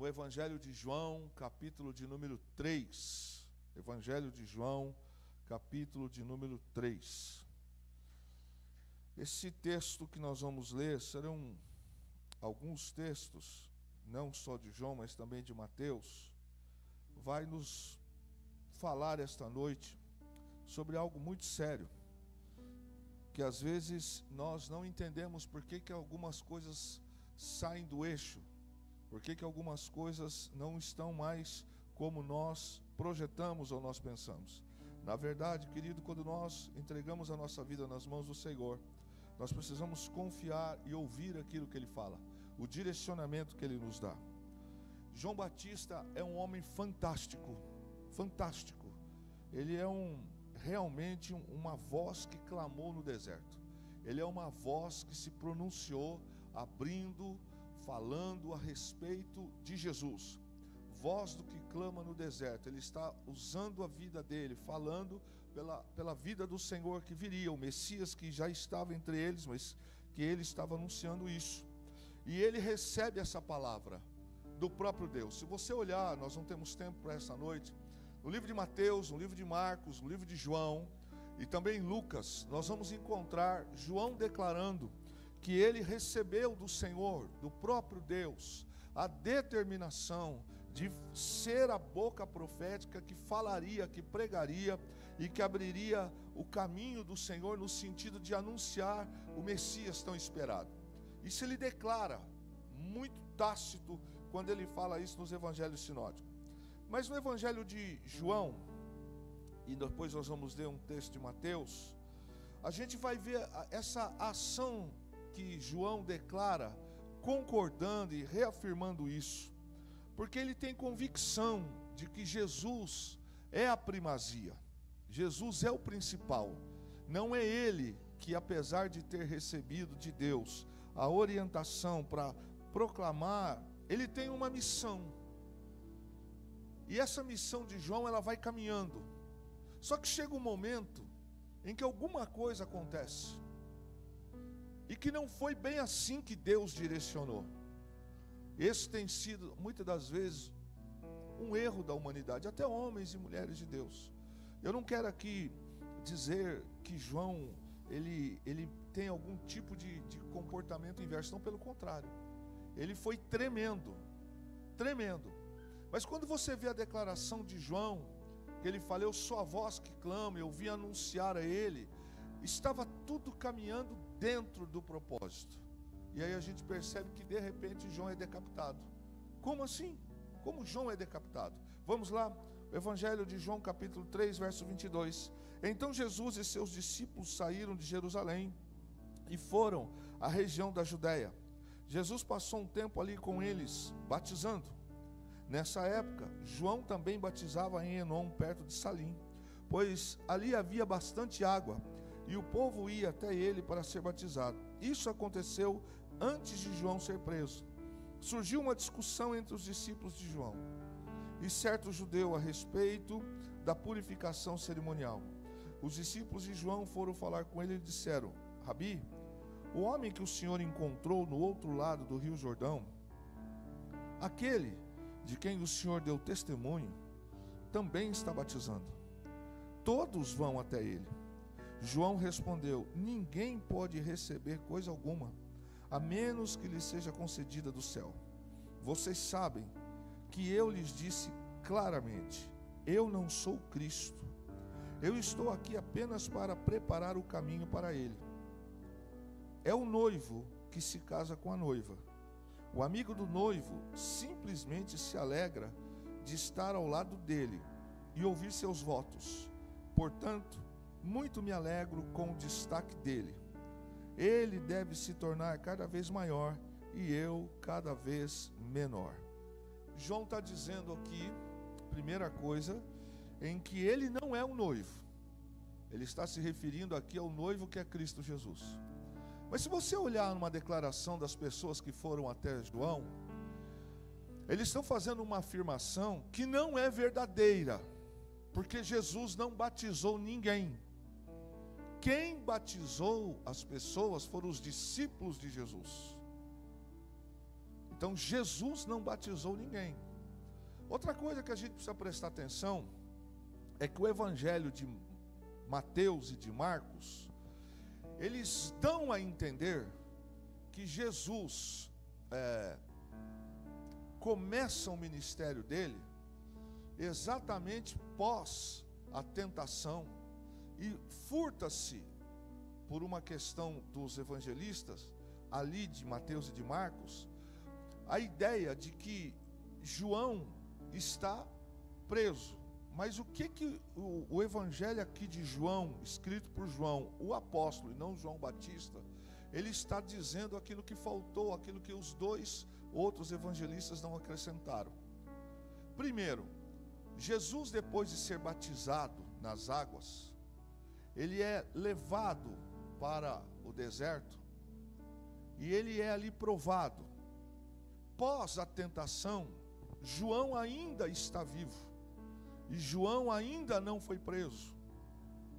o Evangelho de João, capítulo de número 3. Evangelho de João, capítulo de número 3. Esse texto que nós vamos ler serão alguns textos, não só de João, mas também de Mateus, vai nos falar esta noite sobre algo muito sério, que às vezes nós não entendemos por que algumas coisas saem do eixo, por que algumas coisas não estão mais como nós projetamos ou nós pensamos. Na verdade, querido, quando nós entregamos a nossa vida nas mãos do Senhor, nós precisamos confiar e ouvir aquilo que Ele fala, o direcionamento que Ele nos dá. João Batista é um homem fantástico, fantástico. Ele é realmente uma voz que clamou no deserto. Ele é uma voz que se pronunciou, abrindo, falando a respeito de Jesus. Voz do que clama no deserto. Ele está usando a vida dele, falando pela vida do Senhor que viria, o Messias que já estava entre eles, mas que ele estava anunciando isso. E ele recebe essa palavra do próprio Deus. Se você olhar, nós não temos tempo para essa noite, no livro de Mateus, no livro de Marcos, no livro de João e também Lucas, nós vamos encontrar João declarando que ele recebeu do Senhor, do próprio Deus, a determinação de ser a boca profética que falaria, que pregaria e que abriria o caminho do Senhor no sentido de anunciar o Messias tão esperado. Isso ele declara, muito tácito, quando ele fala isso nos evangelhos sinóticos. Mas no evangelho de João, e depois nós vamos ler um texto de Mateus, a gente vai ver essa ação que João declara, concordando e reafirmando isso, porque ele tem convicção de que Jesus é a primazia, Jesus é o principal. Não é ele que, apesar de ter recebido de Deus a orientação para proclamar, ele tem uma missão. E essa missão de João, ela vai caminhando. Só que chega um momento em que alguma coisa acontece, e que não foi bem assim que Deus direcionou. Esse tem sido, muitas das vezes, um erro da humanidade, até homens e mulheres de Deus. Eu não quero aqui dizer que João, ele tem algum tipo de comportamento inverso, não, pelo contrário. Ele foi tremendo, tremendo. Mas quando você vê a declaração de João, que ele fala, eu sou a voz que clama, eu vim anunciar a ele, estava tudo caminhando dentro do propósito. E aí a gente percebe que de repente João é decapitado. Como assim? Como João é decapitado? Vamos lá, o Evangelho de João capítulo 3, verso 22. Então Jesus e seus discípulos saíram de Jerusalém e foram à região da Judéia. Jesus passou um tempo ali com eles, batizando. Nessa época, João também batizava em Enom, perto de Salim, pois ali havia bastante água, e o povo ia até ele para ser batizado. Isso aconteceu antes de João ser preso. Surgiu uma discussão entre os discípulos de João e certo judeu a respeito da purificação cerimonial. Os discípulos de João foram falar com ele e disseram, Rabi, o homem que o Senhor encontrou no outro lado do rio Jordão, aquele de quem o Senhor deu testemunho, também está batizando. Todos vão até ele. João respondeu, ninguém pode receber coisa alguma, a menos que lhe seja concedida do céu. Vocês sabem que eu lhes disse claramente, eu não sou Cristo. Eu estou aqui apenas para preparar o caminho para ele. É o noivo que se casa com a noiva. O amigo do noivo simplesmente se alegra de estar ao lado dele e ouvir seus votos. Portanto, muito me alegro com o destaque dele. Ele deve se tornar cada vez maior e eu cada vez menor. João está dizendo aqui, primeira coisa, em que ele não é o noivo. Ele está se referindo aqui ao noivo que é Cristo Jesus. Mas se você olhar numa declaração das pessoas que foram até João, eles estão fazendo uma afirmação que não é verdadeira, porque Jesus não batizou ninguém. Quem batizou as pessoas foram os discípulos de Jesus. Então Jesus não batizou ninguém. Outra coisa que a gente precisa prestar atenção é que o evangelho de Mateus e de Marcos, eles dão a entender que Jesus começa o ministério dele exatamente pós a tentação, e furta-se, por uma questão dos evangelistas, ali de Mateus e de Marcos, a ideia de que João está preso. Mas o que o evangelho aqui de João, escrito por João, o apóstolo, e não João Batista, ele está dizendo aquilo que faltou, aquilo que os dois outros evangelistas não acrescentaram. Primeiro, Jesus, depois de ser batizado nas águas, ele é levado para o deserto e ele é ali provado. Pós a tentação, João ainda está vivo e João ainda não foi preso.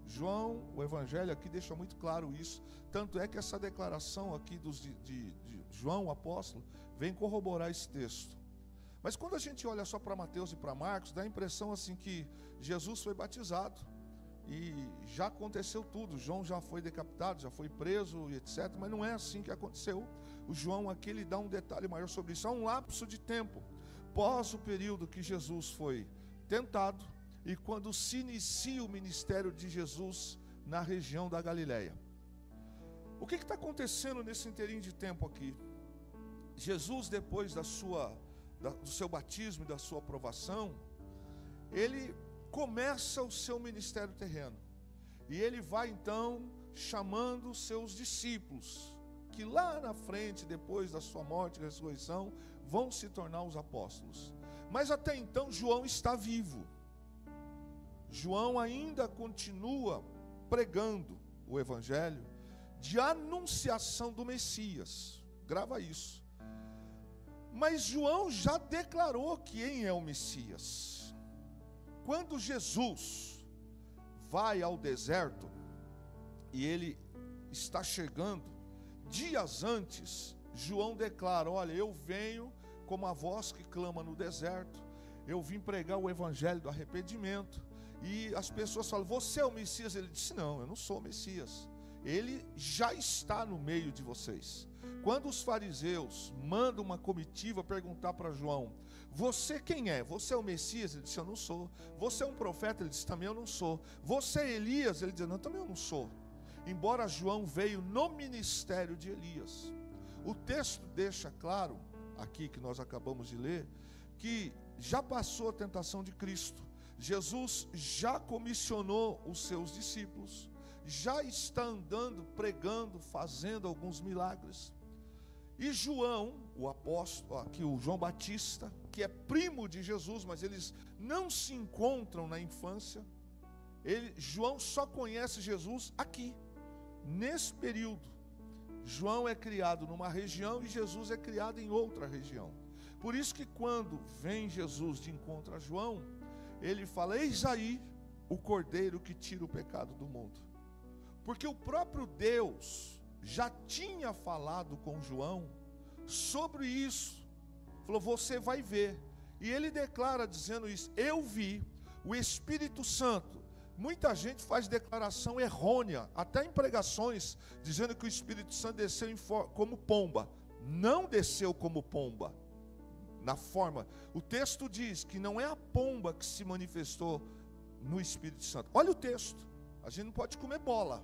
João, o evangelho aqui deixa muito claro isso. Tanto é que essa declaração aqui de João, o apóstolo, vem corroborar esse texto. Mas quando a gente olha só para Mateus e para Marcos, dá a impressão assim que Jesus foi batizado e já aconteceu tudo. João já foi decapitado, já foi preso e etc. Mas não é assim que aconteceu. O João aqui ele dá um detalhe maior sobre isso. Há um lapso de tempo pós o período que Jesus foi tentado e quando se inicia o ministério de Jesus na região da Galileia. O que está acontecendo nesse inteirinho de tempo aqui? Jesus, depois do seu batismo e da sua aprovação, ele começa o seu ministério terreno. E ele vai então chamando os seus discípulos, que lá na frente, depois da sua morte e ressurreição, vão se tornar os apóstolos. Mas até então João está vivo. João ainda continua pregando o evangelho de anunciação do Messias. Grava isso. Mas João já declarou quem é o Messias. Quando Jesus vai ao deserto e ele está chegando, dias antes, João declara: olha, eu venho como a voz que clama no deserto, eu vim pregar o evangelho do arrependimento. E as pessoas falam: você é o Messias? Ele disse: não, eu não sou o Messias, ele já está no meio de vocês. Quando os fariseus mandam uma comitiva perguntar para João: você quem é? Você é o Messias? Ele disse: eu não sou. Você é um profeta? Ele disse: também eu não sou. Você é Elias? Ele disse: não, também eu não sou. Embora João veio no ministério de Elias. O texto deixa claro, aqui que nós acabamos de ler, que já passou a tentação de Cristo. Jesus já comissionou os seus discípulos, já está andando, pregando, fazendo alguns milagres. E João, o apóstolo, aqui o João Batista, que é primo de Jesus, mas eles não se encontram na infância. João só conhece Jesus aqui, nesse período. João é criado numa região e Jesus é criado em outra região. Por isso que quando vem Jesus de encontro a João, ele fala: eis aí o Cordeiro que tira o pecado do mundo. Porque o próprio Deus já tinha falado com João sobre isso. Falou: você vai ver. E ele declara dizendo isso: eu vi o Espírito Santo. Muita gente faz declaração errônea, até em pregações, dizendo que o Espírito Santo desceu como pomba. Não desceu como pomba, na forma. O texto diz que não é a pomba que se manifestou no Espírito Santo. Olha o texto, a gente não pode comer bola.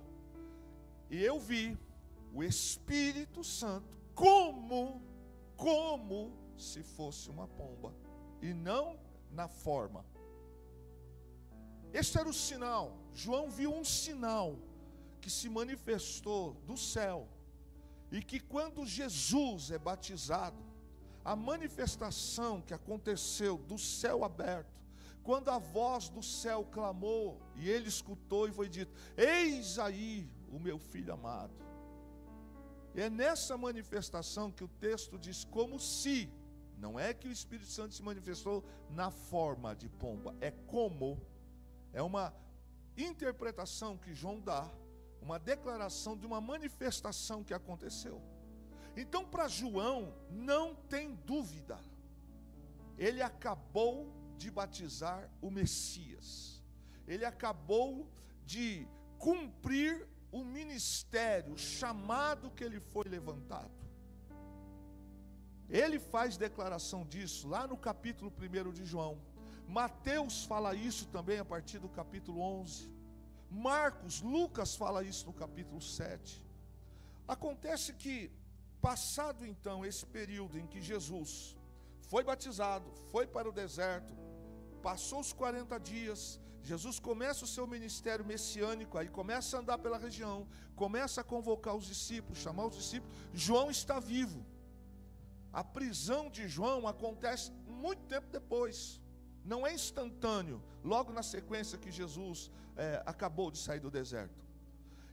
E eu vi o Espírito Santo como se fosse uma pomba, e não na forma. Este era o sinal. João viu um sinal que se manifestou do céu, e que quando Jesus é batizado, a manifestação que aconteceu do céu aberto, quando a voz do céu clamou, e ele escutou e foi dito: eis aí o meu filho amado. E é nessa manifestação que o texto diz como se, não é que o Espírito Santo se manifestou na forma de pomba, é como. É uma interpretação que João dá, uma declaração de uma manifestação que aconteceu. Então, para João, não tem dúvida, ele acabou de batizar o Messias, ele acabou de cumprir o ministério, o chamado que ele foi levantado. Ele faz declaração disso lá no capítulo 1 de João. Mateus fala isso também a partir do capítulo 11. Marcos, Lucas fala isso no capítulo 7. Acontece que, passado então esse período em que Jesus foi batizado, foi para o deserto, passou os 40 dias, Jesus começa o seu ministério messiânico, aí começa a andar pela região, começa a convocar os discípulos, chamar os discípulos. João está vivo. A prisão de João acontece muito tempo depois, não é instantâneo, logo na sequência que Jesus acabou de sair do deserto.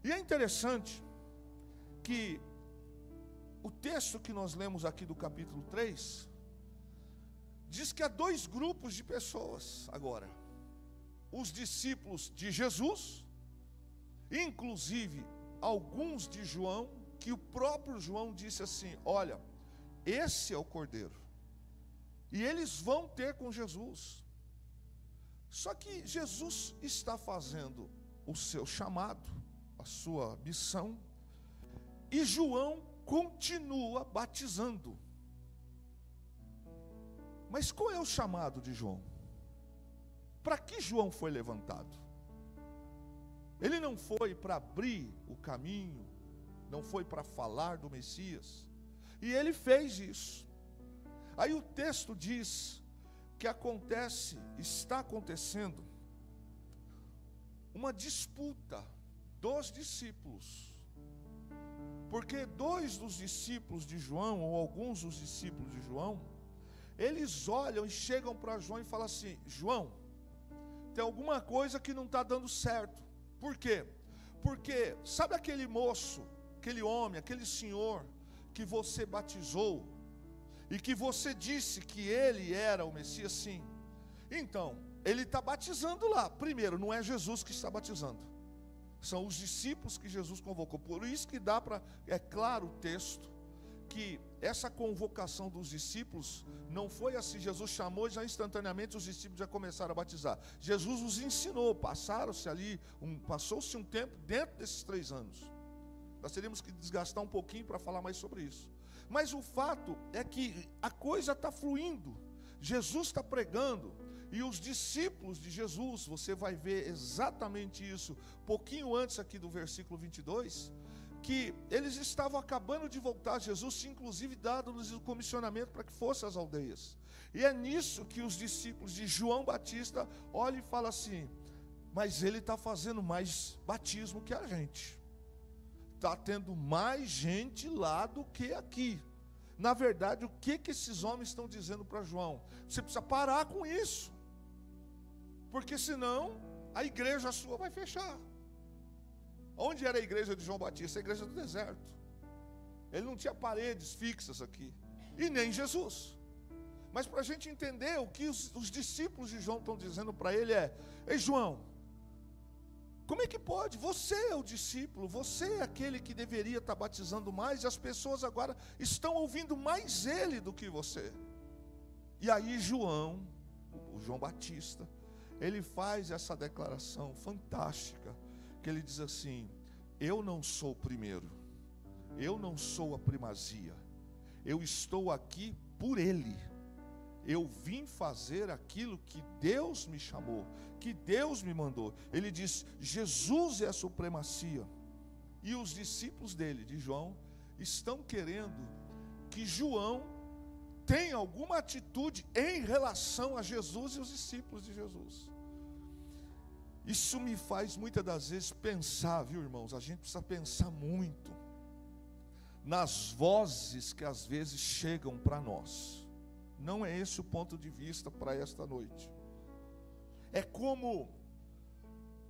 E é interessante que o texto que nós lemos aqui do capítulo 3, diz que há dois grupos de pessoas agora: os discípulos de Jesus, inclusive alguns de João, que o próprio João disse assim: olha, esse é o Cordeiro, e eles vão ter com Jesus. Só que Jesus está fazendo o seu chamado, a sua missão, e João continua batizando. Mas qual é o chamado de João? Para que João foi levantado? Ele não foi para abrir o caminho, não foi para falar do Messias, e ele fez isso. Aí o texto diz que está acontecendo uma disputa dos discípulos, porque dois dos discípulos de João, ou alguns dos discípulos de João, eles olham e chegam para João e falam assim: João, tem alguma coisa que não está dando certo. Por quê? Porque sabe aquele moço, aquele homem, aquele senhor que você batizou e que você disse que ele era o Messias? Sim. Então, ele está batizando lá. Primeiro, não é Jesus que está batizando, são os discípulos que Jesus convocou. Por isso que dá para, é claro o texto, que essa convocação dos discípulos não foi assim: Jesus chamou e já instantaneamente os discípulos já começaram a batizar. Jesus os ensinou, passou-se um tempo dentro desses 3 anos. Nós teríamos que desgastar um pouquinho para falar mais sobre isso. Mas o fato é que a coisa está fluindo, Jesus está pregando, e os discípulos de Jesus, você vai ver exatamente isso, pouquinho antes aqui do versículo 22, que eles estavam acabando de voltar. Jesus tinha inclusive dado-lhes o comissionamento para que fossem às aldeias. E é nisso que os discípulos de João Batista olham e falam assim: mas ele está fazendo mais batismo que a gente, está tendo mais gente lá do que aqui. Na verdade, o que esses homens estão dizendo para João? Você precisa parar com isso, porque senão a igreja sua vai fechar. Onde era a igreja de João Batista? A igreja do deserto. Ele não tinha paredes fixas aqui, e nem Jesus. Mas para a gente entender o que os discípulos de João estão dizendo para ele é: ei João, como é que pode? Você é o discípulo, você é aquele que deveria estar batizando mais, e as pessoas agora estão ouvindo mais ele do que você. E aí João, o João Batista, ele faz essa declaração fantástica, que ele diz assim: eu não sou o primeiro, eu não sou a primazia, eu estou aqui por ele. Eu vim fazer aquilo que Deus me chamou, que Deus me mandou. Ele diz: Jesus é a supremacia. E os discípulos dele, de João, estão querendo que João tenha alguma atitude em relação a Jesus e os discípulos de Jesus. Isso me faz muitas das vezes pensar, viu irmãos? A gente precisa pensar muito nas vozes que às vezes chegam para nós. Não é esse o ponto de vista para esta noite. É como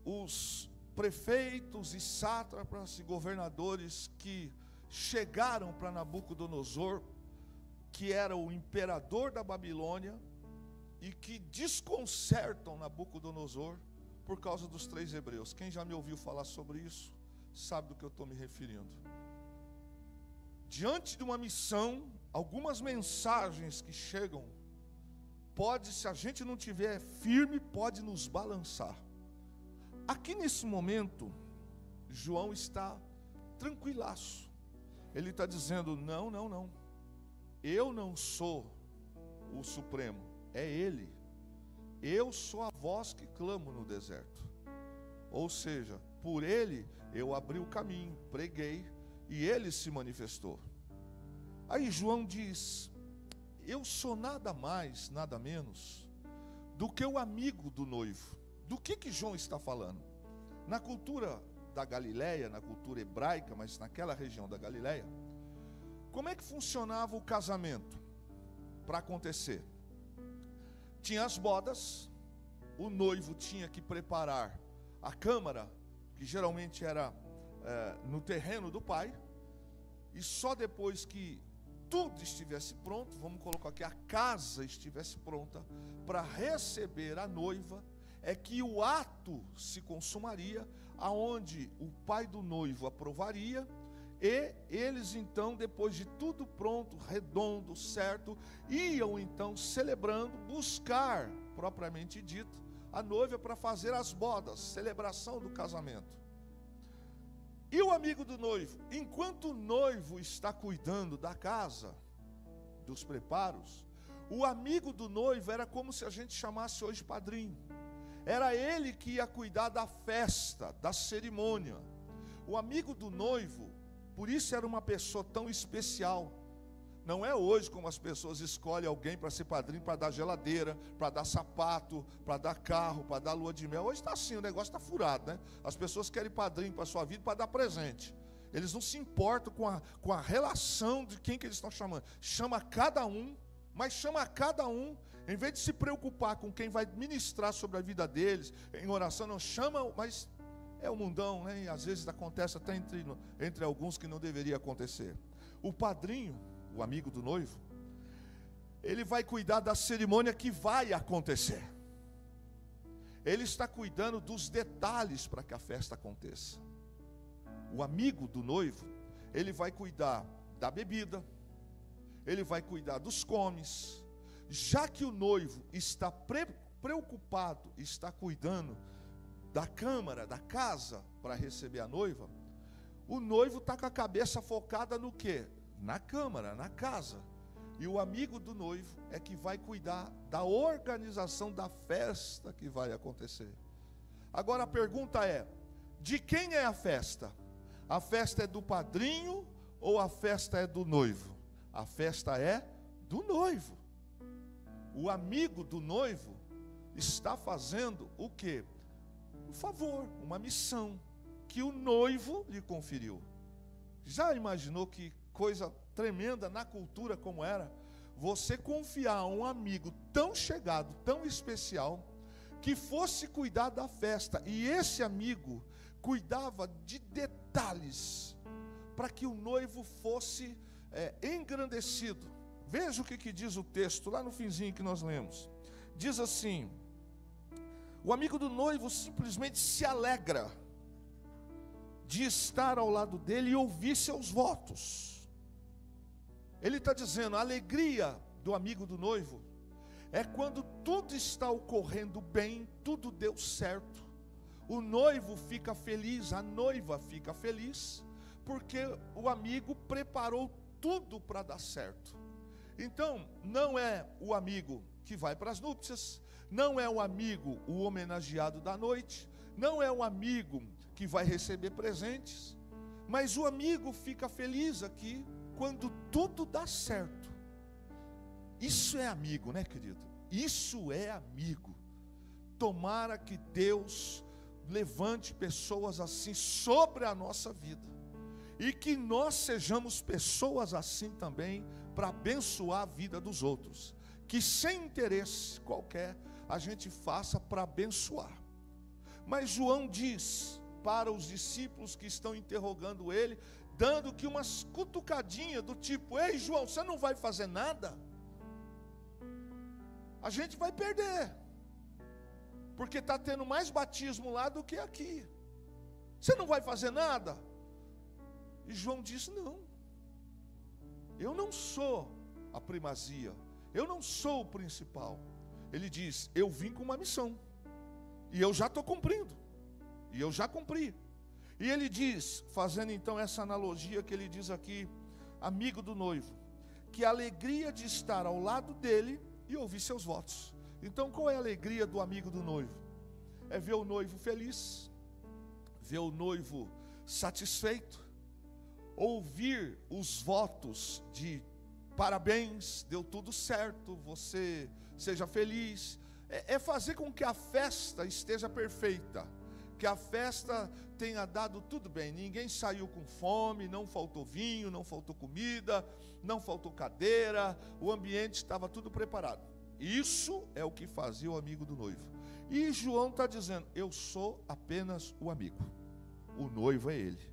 os prefeitos e sátrapas e governadores que chegaram para Nabucodonosor, que era o imperador da Babilônia, e que desconcertam Nabucodonosor por causa dos 3 hebreus. Quem já me ouviu falar sobre isso sabe do que eu estou me referindo. diante de uma missão, algumas mensagens que chegam, se a gente não tiver firme, pode nos balançar. Aqui nesse momento, João está tranquilaço. Ele está dizendo, não. Eu não sou o Supremo, é Ele. Eu sou a voz que clamo no deserto. Ou seja, por Ele eu abri o caminho, preguei, e Ele se manifestou. Aí João diz, eu sou nada mais, nada menos do que o amigo do noivo. Do que João está falando? Na cultura da Galileia, na cultura hebraica, mas naquela região da Galileia, como é que funcionava o casamento para acontecer? Tinha as bodas, o noivo tinha que preparar a câmara, que geralmente era no terreno do pai, e só depois que tudo estivesse pronto, vamos colocar aqui, a casa estivesse pronta para receber a noiva, é que o ato se consumaria, aonde o pai do noivo aprovaria, e eles então, depois de tudo pronto, redondo, certo, iam então celebrando, buscar, propriamente dito, a noiva para fazer as bodas, celebração do casamento. E o amigo do noivo, enquanto o noivo está cuidando da casa, dos preparos, o amigo do noivo era como se a gente chamasse hoje padrinho. Era ele que ia cuidar da festa, da cerimônia. O amigo do noivo, por isso era uma pessoa tão especial. Não é hoje como as pessoas escolhem alguém para ser padrinho, para dar geladeira, para dar sapato, para dar carro, para dar lua de mel. Hoje está assim, o negócio está furado, né? As pessoas querem padrinho para a sua vida, para dar presente. Eles não se importam com a relação de quem que eles estão chamando. Chama cada um, mas chama cada um, em vez de se preocupar com quem vai ministrar sobre a vida deles, em oração, não chama, mas é o mundão, né? E às vezes acontece até entre alguns que não deveria acontecer. O padrinho, o amigo do noivo, ele vai cuidar da cerimônia que vai acontecer. Ele está cuidando dos detalhes para que a festa aconteça. O amigo do noivo, ele vai cuidar da bebida, ele vai cuidar dos comes. Já que o noivo está preocupado, está cuidando da câmara, da casa, para receber a noiva, o noivo está com a cabeça focada no quê? Na câmara, na casa. E o amigo do noivo é que vai cuidar da organização da festa que vai acontecer. Agora a pergunta é, de quem é a festa? A festa é do padrinho ou a festa é do noivo? A festa é do noivo. O amigo do noivo está fazendo o quê? Um favor, uma missão que o noivo lhe conferiu. Já imaginou que coisa tremenda na cultura como era? Você confiar a um amigo tão chegado, tão especial, que fosse cuidar da festa, e esse amigo cuidava de detalhes, para que o noivo fosse engrandecido. Veja o que diz o texto, lá no finzinho que nós lemos. Diz assim, o amigo do noivo simplesmente se alegra de estar ao lado dele e ouvir seus votos. Ele está dizendo, a alegria do amigo do noivo é quando tudo está ocorrendo bem, tudo deu certo. O noivo fica feliz, a noiva fica feliz, porque o amigo preparou tudo para dar certo. Então, não é o amigo que vai para as núpcias, não é o amigo o homenageado da noite, não é o amigo que vai receber presentes, mas o amigo fica feliz aqui quando tudo dá certo. Isso é amigo, né, querido? Isso é amigo. Tomara que Deus levante pessoas assim sobre a nossa vida, e que nós sejamos pessoas assim também, para abençoar a vida dos outros, que sem interesse qualquer, a gente faça para abençoar. Mas João diz para os discípulos que estão interrogando ele, dando que umas cutucadinhas do tipo, ei João, você não vai fazer nada? A gente vai perder, porque está tendo mais batismo lá do que aqui. Você não vai fazer nada? E João diz, não, eu não sou a primazia, eu não sou o principal. Ele diz, eu vim com uma missão, e eu já estou cumprindo, e eu já cumpri. E ele diz, fazendo então essa analogia que ele diz aqui, amigo do noivo, que a alegria de estar ao lado dele e ouvir seus votos. Então qual é a alegria do amigo do noivo? É ver o noivo feliz, ver o noivo satisfeito, ouvir os votos de parabéns, deu tudo certo, você seja feliz. É fazer com que a festa esteja perfeita, que a festa tenha dado tudo bem, ninguém saiu com fome, não faltou vinho, não faltou comida, não faltou cadeira, o ambiente estava tudo preparado. Isso é o que fazia o amigo do noivo. E João está dizendo, eu sou apenas o amigo, o noivo é ele.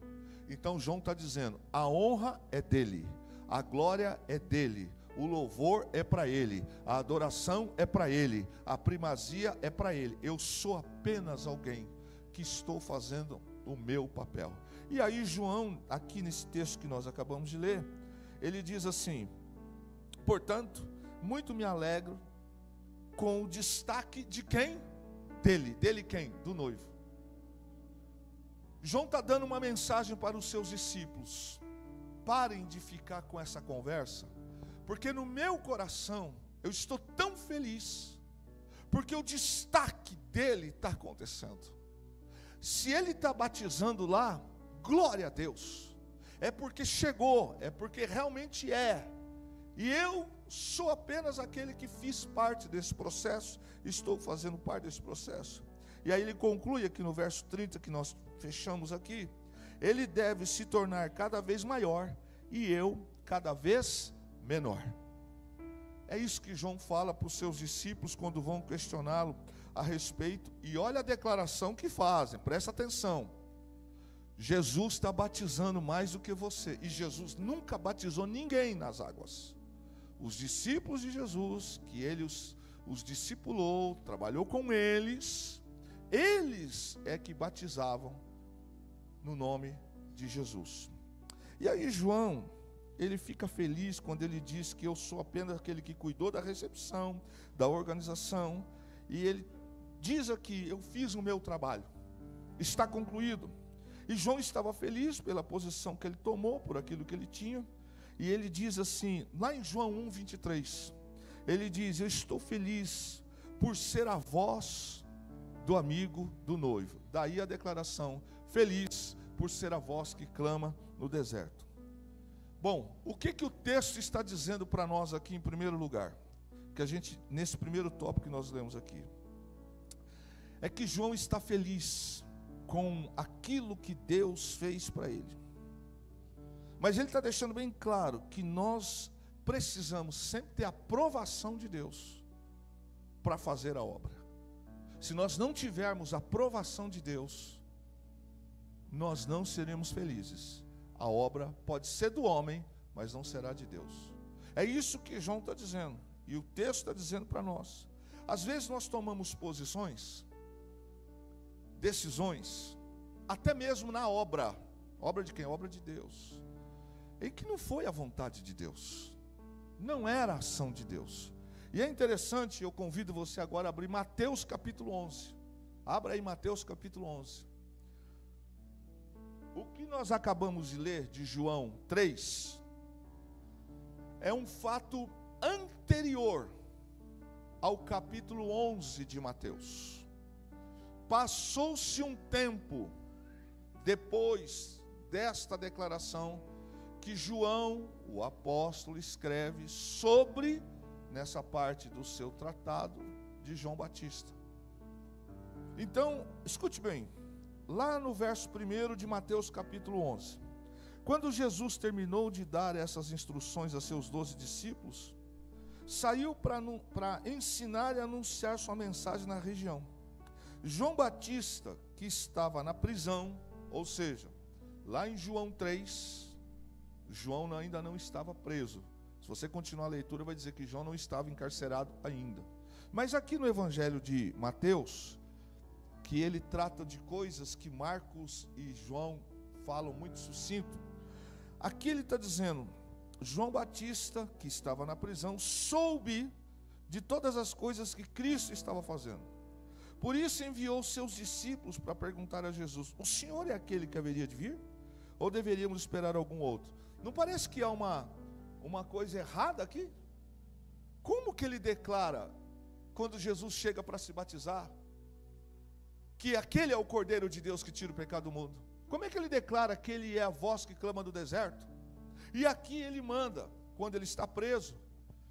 Então João está dizendo, a honra é dele, a glória é dele, o louvor é para ele, a adoração é para ele, a primazia é para ele. Eu sou apenas alguém que estou fazendo o meu papel. E aí João, aqui nesse texto que nós acabamos de ler, ele diz assim, portanto, muito me alegro com o destaque de quem? Dele quem? Do noivo. João está dando uma mensagem para os seus discípulos, parem de ficar com essa conversa, porque no meu coração, eu estou tão feliz, porque o destaque dele está acontecendo. Se ele está batizando lá, glória a Deus, é porque chegou, é porque realmente é, e eu sou apenas aquele que fiz parte desse processo, estou fazendo parte desse processo. E aí ele conclui aqui no verso 30, que nós fechamos aqui, ele deve se tornar cada vez maior, e eu cada vez menor. É isso que João fala para os seus discípulos quando vão questioná-lo a respeito, e olha a declaração que fazem, presta atenção, Jesus está batizando mais do que você, e Jesus nunca batizou ninguém nas águas. Os discípulos de Jesus, que ele os discipulou, trabalhou com eles é que batizavam no nome de Jesus. E aí João, ele fica feliz quando ele diz que eu sou apenas aquele que cuidou da recepção, da organização, e ele diz aqui, eu fiz o meu trabalho, está concluído. E João estava feliz pela posição que ele tomou, por aquilo que ele tinha, e ele diz assim, lá em João 1:23, ele diz, eu estou feliz por ser a voz do amigo do noivo. Daí a declaração, feliz por ser a voz que clama no deserto. Bom, o que o texto está dizendo para nós aqui em primeiro lugar? Que a gente, nesse primeiro tópico que nós lemos aqui, é que João está feliz com aquilo que Deus fez para ele. Mas ele está deixando bem claro que nós precisamos sempre ter a aprovação de Deus para fazer a obra. Se nós não tivermos a aprovação de Deus, nós não seremos felizes. A obra pode ser do homem, mas não será de Deus. É isso que João está dizendo, e o texto está dizendo para nós. Às vezes nós tomamos posições, decisões, até mesmo na obra. Obra de quem? Obra de Deus. E que não foi a vontade de Deus, não era a ação de Deus. E é interessante, eu convido você agora a abrir Mateus capítulo 11. Abra aí Mateus capítulo 11. O que nós acabamos de ler de João 3 é um fato anterior ao capítulo 11 de Mateus. Passou-se um tempo depois desta declaração que João, o apóstolo, escreve sobre, nessa parte do seu tratado de João Batista. Então, escute bem, lá no verso 1 de Mateus capítulo 11, quando Jesus terminou de dar essas instruções a seus 12 discípulos, saiu para ensinar e anunciar sua mensagem na região. João Batista, que estava na prisão, ou seja, lá em João 3, João ainda não estava preso. Se você continuar a leitura, vai dizer que João não estava encarcerado ainda. Mas aqui no Evangelho de Mateus, que ele trata de coisas que Marcos e João falam muito sucinto, aqui ele está dizendo, João Batista, que estava na prisão, soube de todas as coisas que Cristo estava fazendo. Por isso enviou seus discípulos para perguntar a Jesus: o Senhor é aquele que haveria de vir? Ou deveríamos esperar algum outro? Não parece que há uma coisa errada aqui? Como que ele declara, quando Jesus chega para se batizar, que aquele é o Cordeiro de Deus que tira o pecado do mundo? Como é que ele declara que ele é a voz que clama do deserto? E aqui ele manda, quando ele está preso,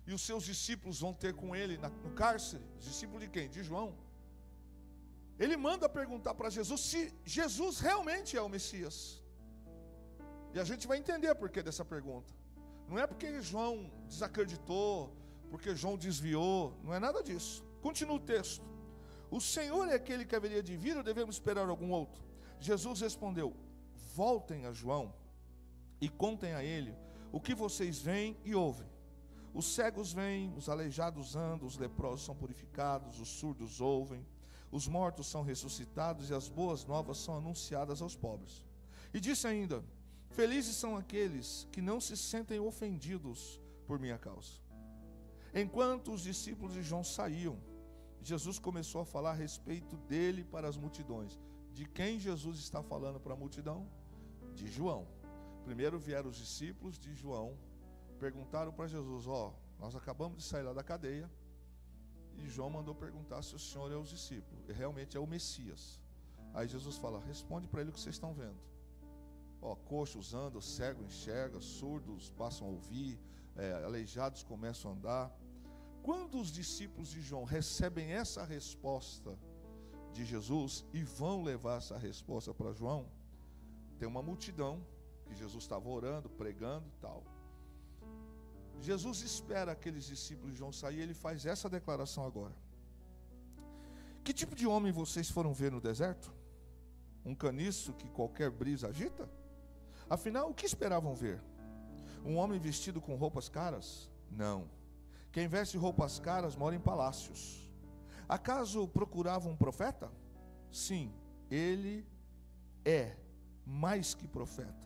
e os seus discípulos vão ter com ele no cárcere, discípulo de quem? De João. Ele manda perguntar para Jesus se Jesus realmente é o Messias. E a gente vai entender por que dessa pergunta. Não é porque João desacreditou, porque João desviou, não é nada disso. Continua o texto. O Senhor é aquele que haveria de vir, ou devemos esperar algum outro? Jesus respondeu: voltem a João e contem a ele o que vocês veem e ouvem. Os cegos veem, os aleijados andam, os leprosos são purificados, os surdos ouvem, os mortos são ressuscitados e as boas novas são anunciadas aos pobres. E disse ainda: felizes são aqueles que não se sentem ofendidos por minha causa. Enquanto os discípulos de João saíam, Jesus começou a falar a respeito dele para as multidões. De quem Jesus está falando para a multidão? De João. Primeiro vieram os discípulos de João, perguntaram para Jesus: nós acabamos de sair lá da cadeia, e João mandou perguntar se o Senhor é os discípulos, e realmente é o Messias. Aí Jesus fala: responde para ele o que vocês estão vendo. Coxos andam, cegos enxergam, surdos passam a ouvir, aleijados começam a andar. Quando os discípulos de João recebem essa resposta de Jesus e vão levar essa resposta para João, tem uma multidão que Jesus estava orando, pregando e tal. Jesus espera aqueles discípulos de João sair e ele faz essa declaração agora: que tipo de homem vocês foram ver no deserto? Um caniço que qualquer brisa agita? Afinal, o que esperavam ver? Um homem vestido com roupas caras? Não. Quem veste roupas caras mora em palácios. Acaso procuravam um profeta? Sim, ele é mais que profeta.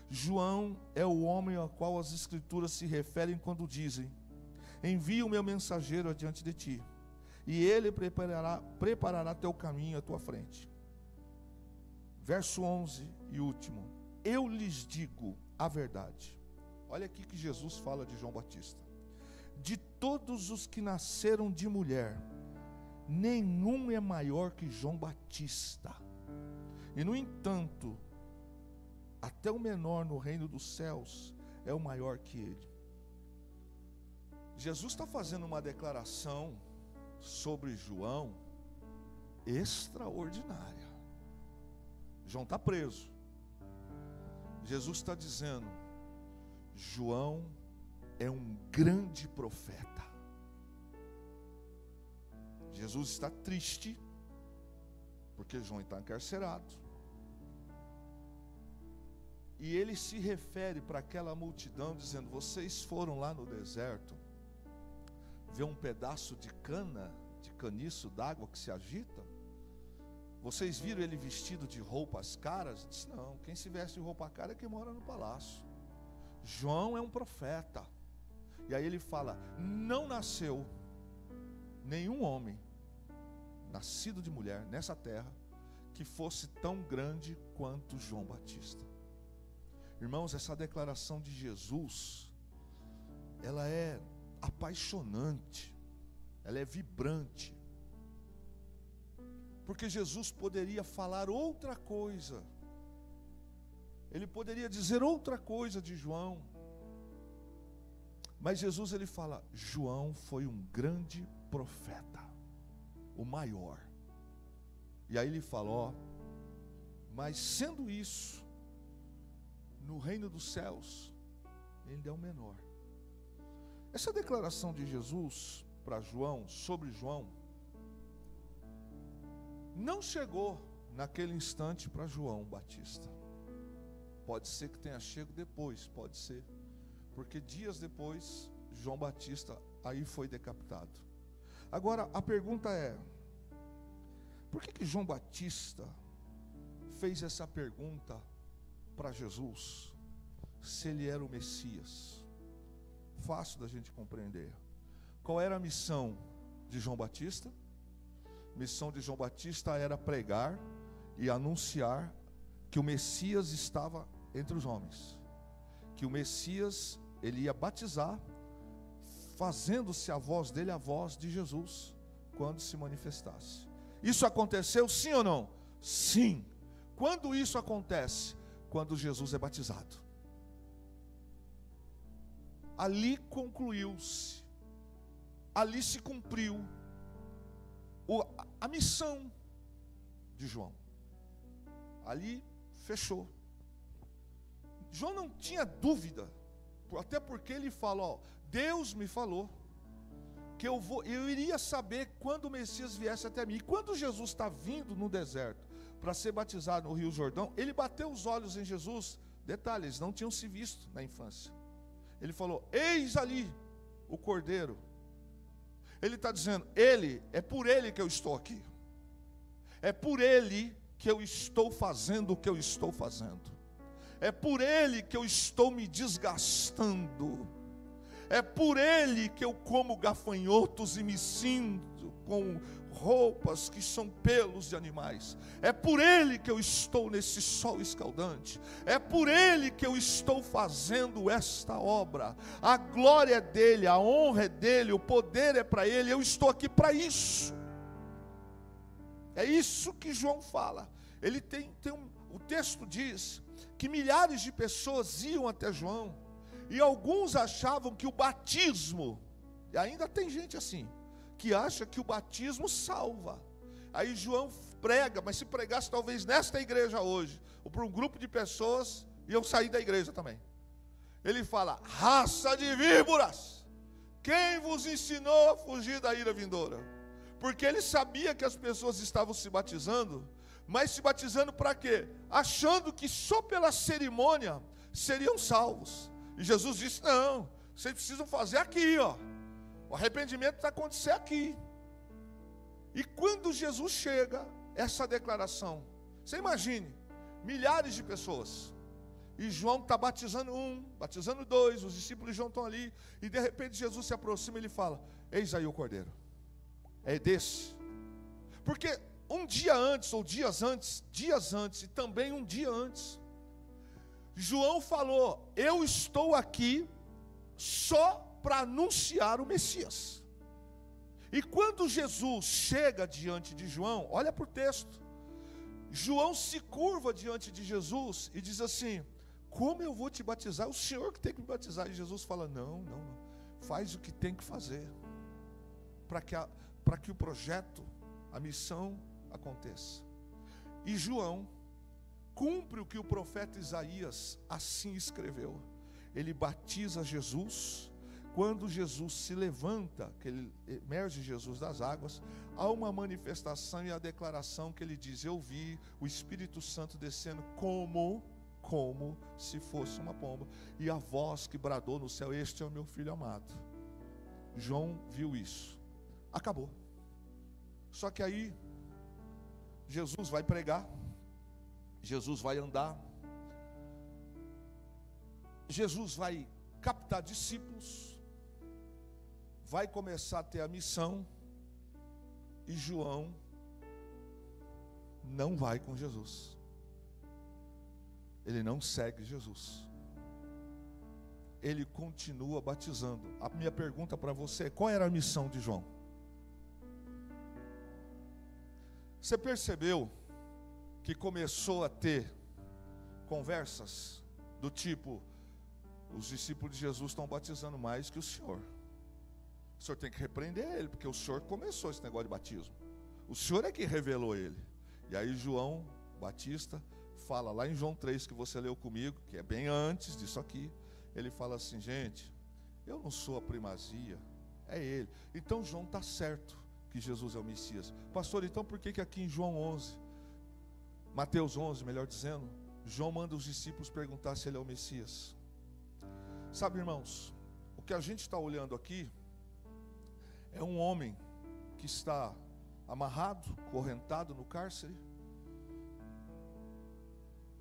João é o homem ao qual as escrituras se referem quando dizem: envia o meu mensageiro adiante de ti, e ele preparará teu caminho à tua frente. Verso 11 e último: eu lhes digo a verdade. Olha aqui que Jesus fala de João Batista: de todos os que nasceram de mulher, nenhum é maior que João Batista. E no entanto, até o menor no reino dos céus é o maior que ele. Jesus está fazendo uma declaração sobre João extraordinária. João está preso. Jesus está dizendo: João é um grande profeta. Jesus está triste porque João está encarcerado. E ele se refere para aquela multidão dizendo: vocês foram lá no deserto ver um pedaço de cana, de caniço d'água que se agita? Vocês viram ele vestido de roupas caras? Ele disse: não, quem se veste de roupa cara é quem mora no palácio. João é um profeta. E aí ele fala: não nasceu nenhum homem nascido de mulher nessa terra que fosse tão grande quanto João Batista. Irmãos, essa declaração de Jesus, ela é apaixonante, ela é vibrante, porque Jesus poderia falar outra coisa, ele poderia dizer outra coisa de João, mas Jesus ele fala: João foi um grande profeta, o maior. E aí ele fala: mas sendo isso, no reino dos céus, ele é o menor. Essa declaração de Jesus para João, sobre João, não chegou naquele instante para João Batista. Pode ser que tenha chegado depois, pode ser, porque dias depois, João Batista aí foi decapitado. Agora, a pergunta é: por que João Batista fez essa pergunta para Jesus? se ele era o Messias. Fácil da gente compreender. Qual era a missão de João Batista? A missão de João Batista era pregar e anunciar que o Messias estava entre os homens, que o Messias, ele ia batizar, fazendo-se a voz dele a voz de Jesus, quando se manifestasse. Isso aconteceu, sim ou não? Sim. Quando isso acontece? Quando Jesus é batizado. Ali concluiu-se, ali se cumpriu a missão de João. Ali fechou. João não tinha dúvida, até porque ele fala, ó, Deus me falou que eu iria saber quando o Messias viesse até mim. E quando Jesus está vindo no deserto para ser batizado no Rio Jordão, ele bateu os olhos em Jesus. Detalhe, eles não tinham se visto na infância. Ele falou, eis ali o Cordeiro. Ele está dizendo, é por ele que eu estou aqui. É por ele que eu estou fazendo o que eu estou fazendo. É por ele que eu estou me desgastando. É por ele que eu como gafanhotos e me sinto com roupas que são pelos de animais. É por ele que eu estou nesse sol escaldante. É por ele que eu estou fazendo esta obra. A glória é dele, a honra é dele, o poder é para ele. Eu estou aqui para isso. É isso que João fala. Ele o texto diz que milhares de pessoas iam até João, e alguns achavam que o batismo, e ainda tem gente assim, que acha que o batismo salva. Aí João prega, mas se pregasse talvez nesta igreja hoje, ou para um grupo de pessoas, iam sair da igreja também. Ele fala, raça de víboras, quem vos ensinou a fugir da ira vindoura? Porque ele sabia que as pessoas estavam se batizando, mas se batizando para quê? Achando que só pela cerimônia seriam salvos. E Jesus disse, não, vocês precisam fazer aqui, ó. O arrependimento vai acontecer aqui. E quando Jesus chega, essa declaração, você imagine, milhares de pessoas, e João está batizando um, batizando dois, os discípulos de João estão ali, e de repente Jesus se aproxima e ele fala, eis aí o Cordeiro. É desse. Porque um dia antes, ou dias antes, e também um dia antes, João falou, eu estou aqui só para anunciar o Messias. E quando Jesus chega diante de João, olha para o texto, João se curva diante de Jesus e diz assim, como eu vou te batizar? O Senhor que tem que me batizar. E Jesus fala, não, faz o que tem que fazer, para que o projeto, a missão aconteça. E João cumpre o que o profeta Isaías assim escreveu. Ele batiza Jesus. Quando Jesus se levanta, que ele emerge Jesus das águas, há uma manifestação e a declaração que ele diz, eu vi o Espírito Santo descendo como se fosse uma pomba, e a voz que bradou no céu, este é o meu filho amado. João viu isso. Acabou. Só que aí Jesus vai pregar, Jesus vai andar, Jesus vai captar discípulos, vai começar a ter a missão, e João não vai com Jesus. Ele não segue Jesus. Ele continua batizando. A minha pergunta para você é, qual era a missão de João? Você percebeu que começou a ter conversas do tipo, os discípulos de Jesus estão batizando mais que o Senhor. O Senhor tem que repreender ele, porque o Senhor começou esse negócio de batismo. O Senhor é que revelou ele. E aí João Batista fala lá em João 3, que você leu comigo, que é bem antes disso aqui. Ele fala assim, gente, eu não sou a primazia, é ele. Então João está certo que Jesus é o Messias. Pastor, então por que aqui em João 11, Mateus 11, melhor dizendo, João manda os discípulos perguntar se ele é o Messias? Sabe, irmãos, o que a gente está olhando aqui é um homem que está amarrado, correntado no cárcere.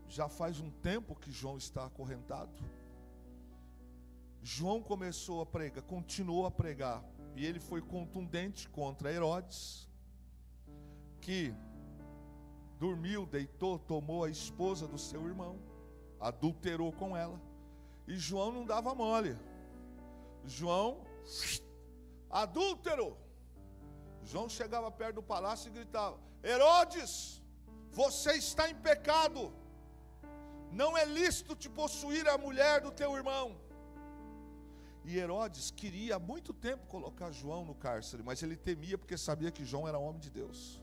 Já faz um tempo que João está acorrentado. João começou a pregar, continuou a pregar, e ele foi contundente contra Herodes, que dormiu, deitou, tomou a esposa do seu irmão, adulterou com ela, e João não dava mole. João, adúltero. João chegava perto do palácio e gritava: Herodes, você está em pecado, não é lícito te possuir a mulher do teu irmão. E Herodes queria há muito tempo colocar João no cárcere, mas ele temia porque sabia que João era homem de Deus.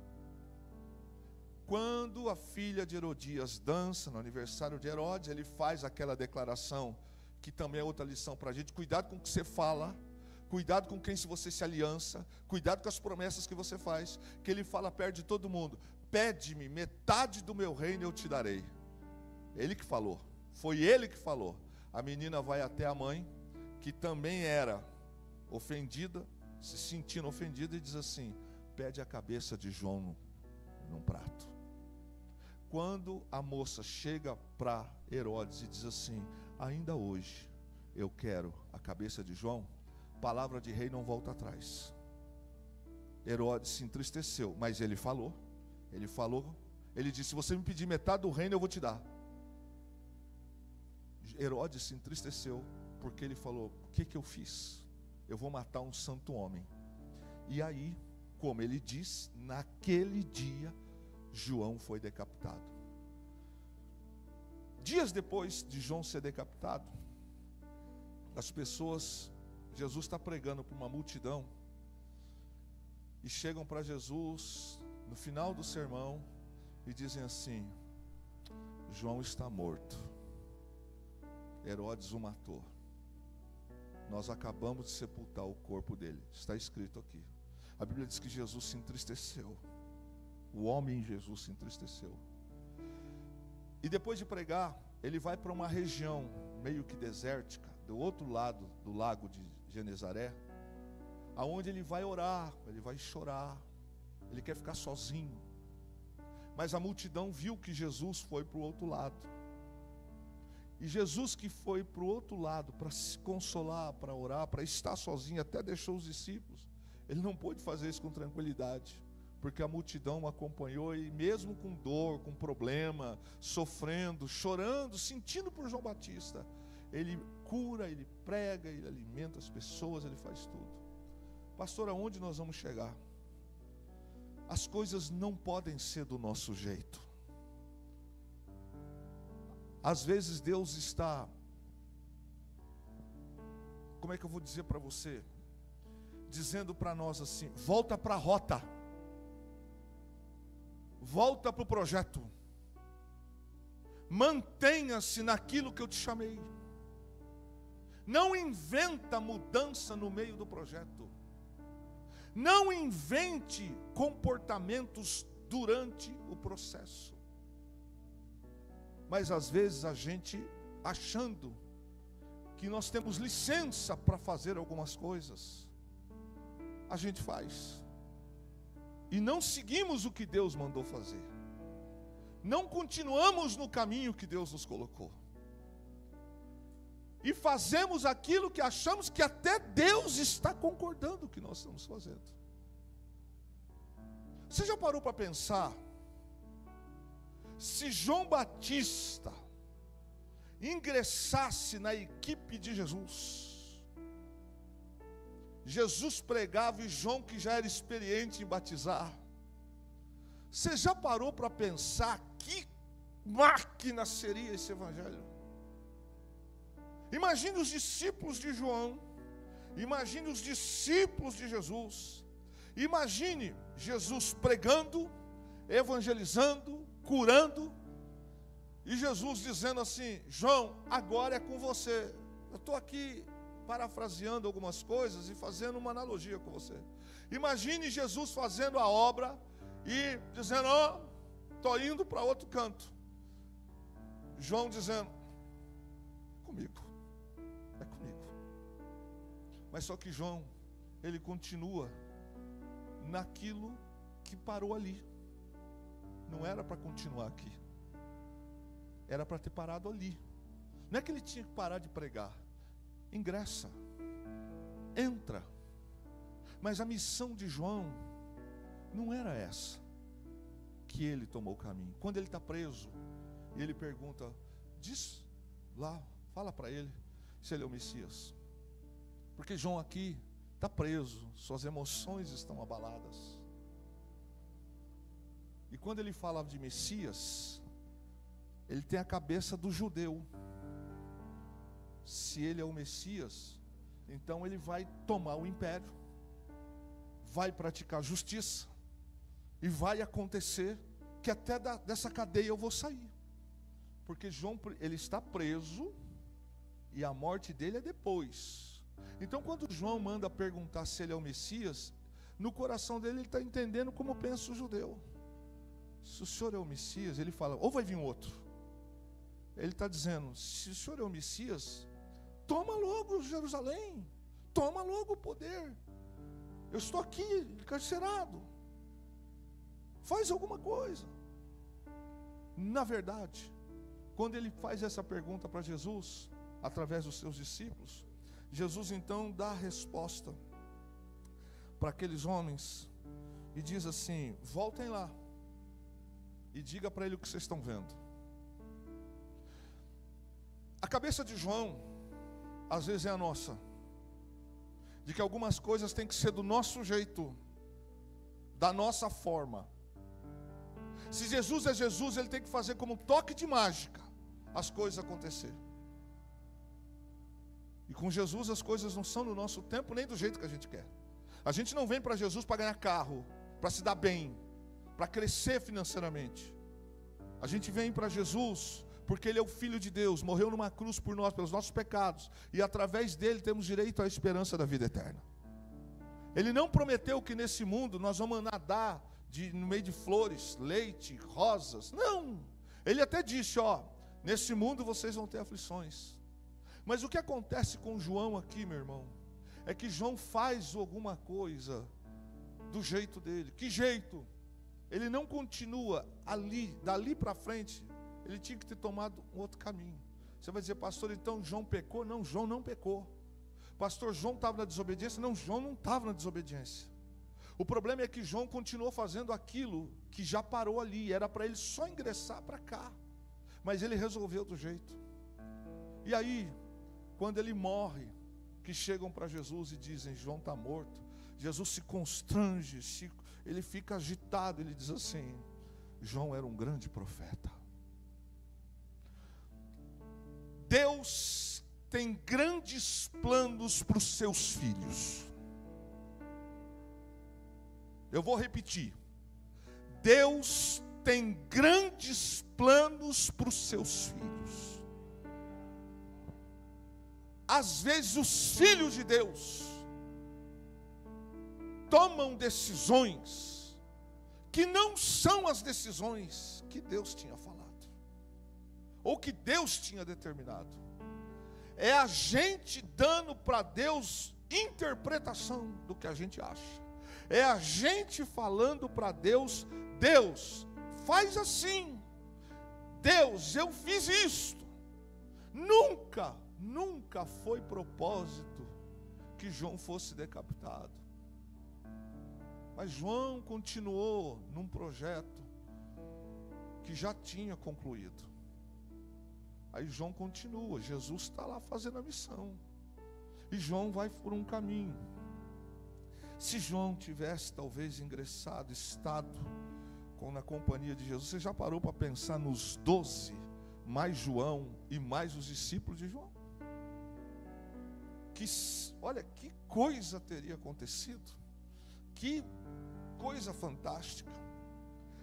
Quando a filha de Herodias dança no aniversário de Herodes, ele faz aquela declaração, que também é outra lição para a gente: cuidado com o que você fala, cuidado com quem você se aliança, cuidado com as promessas que você faz, que ele fala perto de todo mundo: pede-me metade do meu reino e eu te darei. Ele que falou, foi ele que falou. A menina vai até a mãe, que também era ofendida, se sentindo ofendida, e diz assim: pede a cabeça de João num prato. Quando a moça chega para Herodes e diz assim: ainda hoje eu quero a cabeça de João, palavra de rei não volta atrás. Herodes se entristeceu, mas ele falou, ele disse: se você me pedir metade do reino eu vou te dar. Herodes se entristeceu, porque ele falou: o que eu fiz? Eu vou matar um santo homem. E aí, como ele diz, naquele dia João foi decapitado. Dias depois de João ser decapitado, as pessoas, Jesus está pregando para uma multidão, e chegam para Jesus no final do sermão e dizem assim: João está morto, Herodes o matou, nós acabamos de sepultar o corpo dele. Está escrito aqui. A Bíblia diz que Jesus se entristeceu, o homem Jesus se entristeceu. E depois de pregar, ele vai para uma região meio que desértica, do outro lado do lago de Genezaré, aonde ele vai orar, ele vai chorar, ele quer ficar sozinho. Mas a multidão viu que Jesus foi para o outro lado. E Jesus, que foi para o outro lado para se consolar, para orar, para estar sozinho, até deixou os discípulos, ele não pôde fazer isso com tranquilidade, porque a multidão o acompanhou, e mesmo com dor, com problema, sofrendo, chorando, sentindo por João Batista, ele cura, ele prega, ele alimenta as pessoas, ele faz tudo. Pastor, aonde nós vamos chegar? As coisas não podem ser do nosso jeito. Às vezes Deus está, como é que eu vou dizer para você, dizendo para nós assim: volta para a rota, volta para o projeto, mantenha-se naquilo que eu te chamei, não inventa mudança no meio do projeto, não invente comportamentos durante o processo. Mas às vezes a gente, achando que nós temos licença para fazer algumas coisas, a gente faz, e não seguimos o que Deus mandou fazer, não continuamos no caminho que Deus nos colocou, e fazemos aquilo que achamos que até Deus está concordando que nós estamos fazendo. Você já parou para pensar, se João Batista ingressasse na equipe de Jesus, Jesus pregava e João, que já era experiente em batizar, você já parou para pensar que máquina seria esse evangelho? Imagine os discípulos de João, imagine os discípulos de Jesus, imagine Jesus pregando, evangelizando, curando, e Jesus dizendo assim: João, agora é com você. Eu estou aqui parafraseando algumas coisas e fazendo uma analogia com você. Imagine Jesus fazendo a obra e dizendo: ó, estou indo para outro canto. João dizendo: comigo, é comigo. Mas só que João, ele continua naquilo que parou ali. Não era para continuar aqui, era para ter parado ali. Não é que ele tinha que parar de pregar. ingressa, entra. Mas a missão de João não era essa, que ele tomou o caminho. Quando ele está preso, e ele pergunta, diz lá, fala para ele se ele é o Messias. Porque João aqui está preso, suas emoções estão abaladas. E quando ele fala de Messias, ele tem a cabeça do judeu. Se ele é o Messias, então ele vai tomar o império, vai praticar justiça, e vai acontecer que até dessa cadeia eu vou sair. Porque João, ele está preso, e a morte dele é depois. Então quando João manda perguntar se ele é o Messias, no coração dele ele está entendendo como pensa o judeu. Se o senhor é o Messias, ele fala, ou vai vir outro. Ele está dizendo, se o senhor é o Messias, toma logo Jerusalém, toma logo o poder. Eu estou aqui encarcerado, faz alguma coisa. Na verdade, quando ele faz essa pergunta para Jesus, através dos seus discípulos, Jesus então dá a resposta para aqueles homens e diz assim, voltem lá e diga para ele o que vocês estão vendo. A cabeça de João, às vezes é a nossa, de que algumas coisas têm que ser do nosso jeito, da nossa forma. Se Jesus é Jesus, ele tem que fazer como um toque de mágica as coisas acontecer. E com Jesus as coisas não são no nosso tempo, nem do jeito que a gente quer. A gente não vem para Jesus para ganhar carro, para se dar bem, para crescer financeiramente. A gente vem para Jesus porque Ele é o Filho de Deus, morreu numa cruz por nós, pelos nossos pecados, e através dele temos direito à esperança da vida eterna. Ele não prometeu que nesse mundo nós vamos nadar no meio de flores, leite, rosas. Não, Ele até disse, nesse mundo vocês vão ter aflições. Mas o que acontece com João aqui, meu irmão, é que João faz alguma coisa do jeito dele. Que jeito? Ele não continua ali, dali para frente, ele tinha que ter tomado um outro caminho. Você vai dizer, pastor, então João pecou? Não, João não pecou. Pastor, João estava na desobediência? Não, João não estava na desobediência. O problema é que João continuou fazendo aquilo que já parou ali, era para ele só ingressar para cá, mas ele resolveu do jeito. E aí, quando ele morre, que chegam para Jesus e dizem, João está morto, Jesus se constrange, ele fica agitado, ele diz assim, João era um grande profeta. Deus tem grandes planos para os seus filhos. Eu vou repetir. Deus tem grandes planos para os seus filhos. Às vezes os filhos de Deus tomam decisões que não são as decisões que Deus tinha falado, ou que Deus tinha determinado. É a gente dando para Deus interpretação do que a gente acha. É a gente falando para Deus, Deus, faz assim. Deus, eu fiz isto. Nunca foi propósito que João fosse decapitado. Mas João continuou num projeto que já tinha concluído. Aí João continua, Jesus está lá fazendo a missão. E João vai por um caminho. Se João tivesse talvez estado na companhia de Jesus, você já parou para pensar nos 12, mais João e mais os discípulos de João? Olha, que coisa teria acontecido. Que coisa fantástica.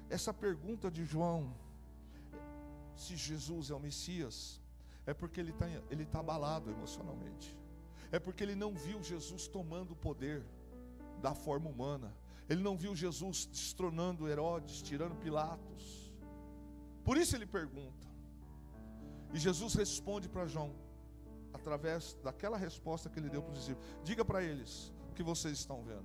Essa pergunta de João, se Jesus é o Messias, é porque ele está abalado emocionalmente. É porque ele não viu Jesus tomando o poder da forma humana. Ele não viu Jesus destronando Herodes, tirando Pilatos. Por isso ele pergunta. E Jesus responde para João, através daquela resposta que ele deu para os discípulos. Diga para eles o que vocês estão vendo.